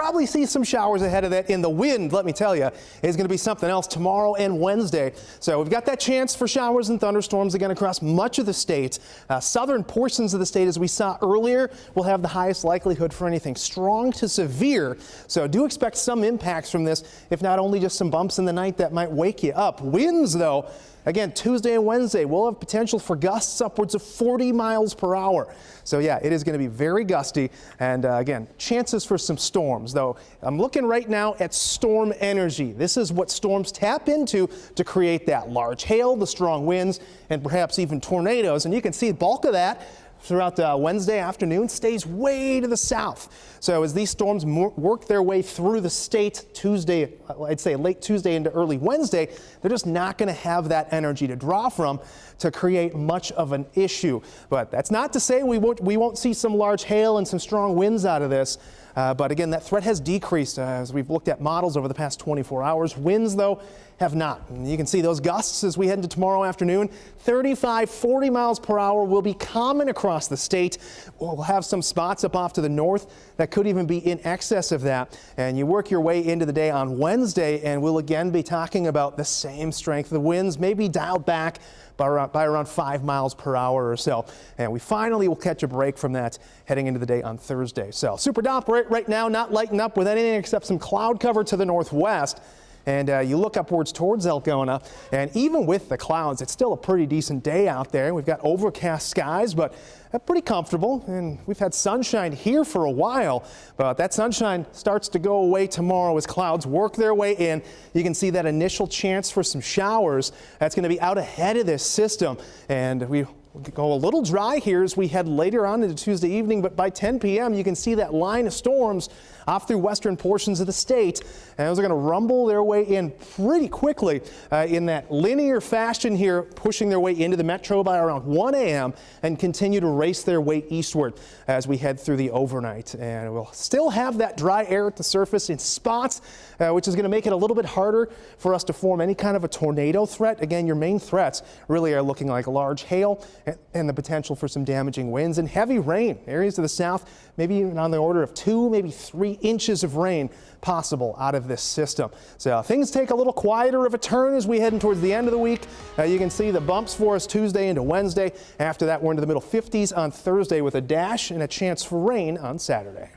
probably see some showers ahead of that. In the wind, let me tell you, is going to be something else tomorrow and Wednesday. So we've got that chance for showers and thunderstorms again across much of the state. Southern portions of the state, as we saw earlier, will have the highest likelihood for anything strong to severe. So do expect some impacts from this, if not only just some bumps in the night that might wake you up. Winds, though, again, Tuesday and Wednesday, we'll have potential for gusts upwards of 40 miles per hour. So yeah, it is going to be very gusty, and again, chances for some storms, though. I'm looking right now at storm energy. This is what storms tap into to create that large hail, the strong winds, and perhaps even tornadoes. And you can see the bulk of that throughout Wednesday afternoon stays way to the south. So as these storms work their way through the state Tuesday, I'd say late Tuesday into early Wednesday, they're just not going to have that energy to draw from to create much of an issue. But that's not to say we won't see some large hail and some strong winds out of this. But again, that threat has decreased as we've looked at models over the past 24 hours. Winds, though, have not. And you can see those gusts as we head into tomorrow afternoon. 35, 40 miles per hour will be common across the state. We'll have some spots up off to the north that could even be in excess of that. And you work your way into the day on Wednesday, and we'll again be talking about the same strength. The winds may be dialed back by around 5 miles per hour or so. And we finally will catch a break from that heading into the day on Thursday. So super Doppler right now not lighting up with anything except some cloud cover to the northwest. And you look upwards towards Algona, and even with the clouds, it's still a pretty decent day out there. We've got overcast skies, but pretty comfortable. And we've had sunshine here for a while, but that sunshine starts to go away tomorrow as clouds work their way in. You can see that initial chance for some showers. That's going to be out ahead of this system. And we go a little dry here as we head later on into Tuesday evening, but by 10 p.m. you can see that line of storms off through western portions of the state, and those are going to rumble their way in pretty quickly in that linear fashion here, pushing their way into the metro by around 1 a.m. and continue to race their way eastward as we head through the overnight. And we'll still have that dry air at the surface in spots, which is going to make it a little bit harder for us to form any kind of a tornado threat. Again, your main threats really are looking like large hail and the potential for some damaging winds and heavy rain. Areas to the south, maybe even on the order of 2, maybe 3 inches of rain possible out of this system. So things take a little quieter of a turn as we head in towards the end of the week. You can see the bumps for us Tuesday into Wednesday. After that, we're into the middle 50s on Thursday with a dash and a chance for rain on Saturday.